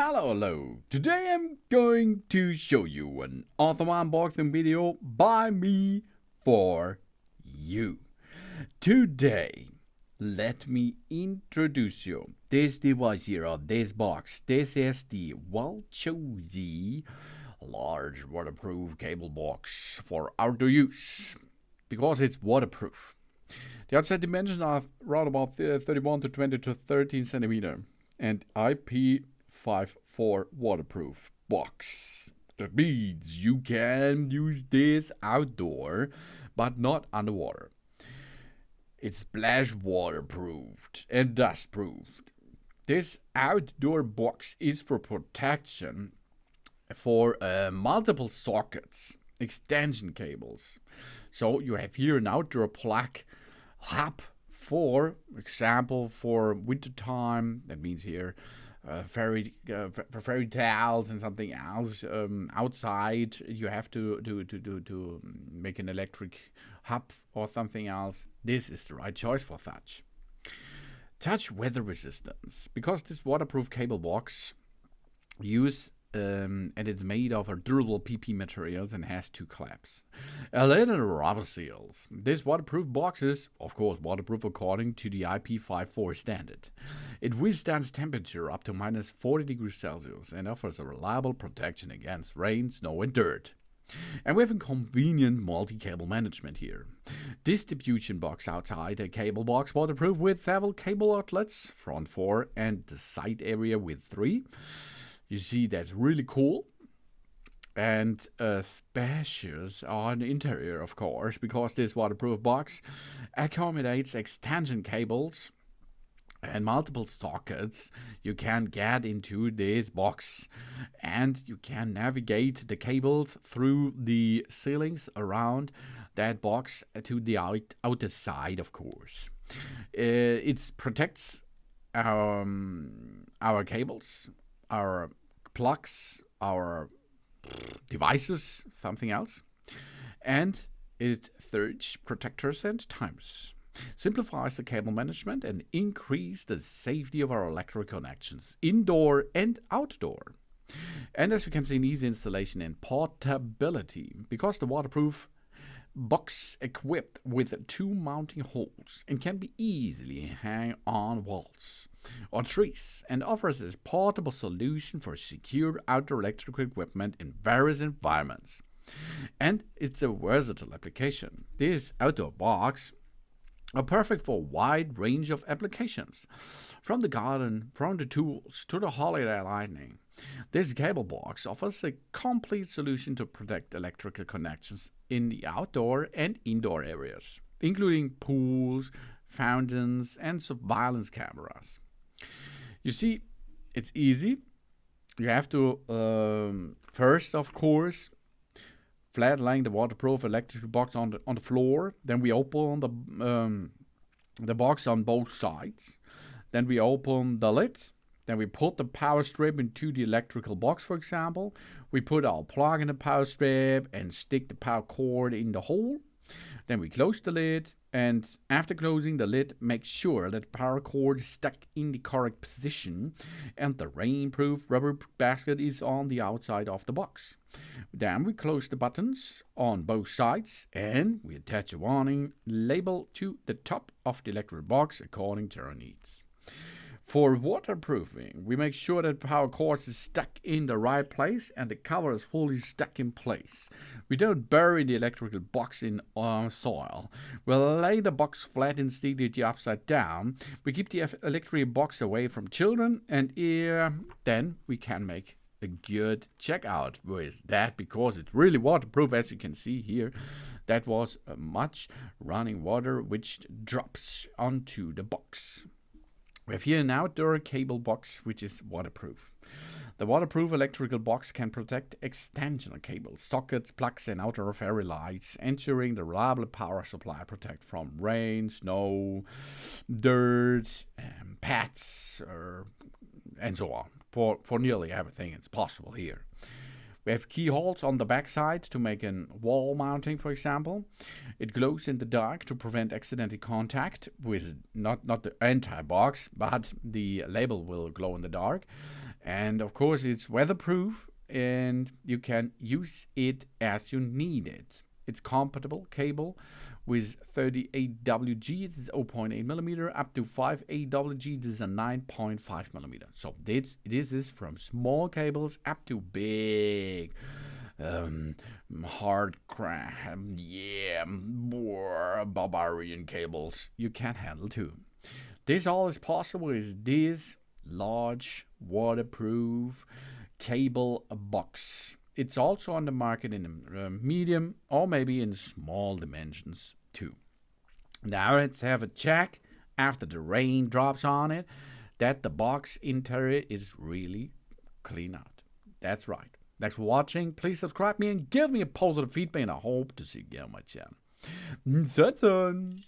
Hello. Today I'm going to show you an awesome unboxing video by me for you. Today, let me introduce you this device here, or this box. This is the Walchozy large waterproof cable box for outdoor use because it's waterproof. The outside dimensions are around about 31 to 20 to 13 centimeter and IP54 waterproof box. That means you can use this outdoor but not underwater. It's splash waterproofed and dust proofed. This outdoor box is for protection for multiple sockets, extension cables. So you have here an outdoor plug hub, for example, for winter time. That means here fairy towels and something else. Outside you have to make an electric hub or something else. This is the right choice for such. Touch weather resistance, because this waterproof cable box and it's made of a durable PP materials and has two claps. Little rubber seals. This waterproof box is, of course, waterproof according to the IP54 standard. It withstands temperature up to minus 40 degrees Celsius and offers a reliable protection against rain, snow, and dirt. And we have a convenient multi-cable management here. Distribution box outside, a cable box waterproof with several cable outlets, front 4 and the side area with 3. You see, that's really cool. And spacious on the interior, of course, because this waterproof box accommodates extension cables and multiple sockets you can get into this box, and you can navigate the cables through the ceilings around that box to the outer side, of course. It protects our cables, our plugs, our devices, something else, and it surge protectors and timers. Simplifies the cable management and increase the safety of our electric connections, indoor and outdoor. And as you can see, an easy installation and portability, because the waterproof box equipped with 2 mounting holes and can be easily hang on walls or trees, and offers a portable solution for secure outdoor electrical equipment in various environments. And it's a versatile application. This outdoor box are perfect for a wide range of applications, from the garden, from the tools, to the holiday lighting. This cable box offers a complete solution to protect electrical connections in the outdoor and indoor areas, including pools, fountains, and surveillance cameras. You see, it's easy. You have to first, of course, flat laying the waterproof electric box on the floor. Then we open the box on both sides. Then we open the lid. Then we put the power strip into the electrical box, for example. We put our plug in the power strip and stick the power cord in the hole. Then we close the lid, and after closing the lid, make sure that the power cord is stuck in the correct position and the rainproof rubber basket is on the outside of the box. Then we close the buttons on both sides, and we attach a warning label to the top of the electric box according to our needs. For waterproofing, we make sure that the power cord is stuck in the right place and the cover is fully stuck in place. We don't bury the electrical box in soil. We'll lay the box flat instead of the upside down. We keep the electric box away from children, and then we can make a good checkout with that, because it's really waterproof, as you can see here. That was much running water which drops onto the box. We have here an outdoor cable box which is waterproof. The waterproof electrical box can protect extension cables, sockets, plugs, and outer fairy lights, ensuring the reliable power supply protect from rain, snow, dirt, pets, and so on. For nearly everything it's possible here. We have keyholes on the backside to make a wall mounting, for example. It glows in the dark to prevent accidental contact with not the entire box, but the label will glow in the dark. And of course, it's weatherproof and you can use it as you need it. It's compatible cable with 38WG, it's 0.8 millimeter, up to 5AWG, this is a 9.5 millimeter. So this is from small cables up to big, hard barbarian cables you can handle too. This all is possible with this large waterproof cable box. It's also on the market in medium or maybe in small dimensions too. Now let's have a check after the rain drops on it that the box interior is really clean out. That's right. Thanks for watching. Please subscribe me and give me a positive feedback, and I hope to see you again on my channel. That's on.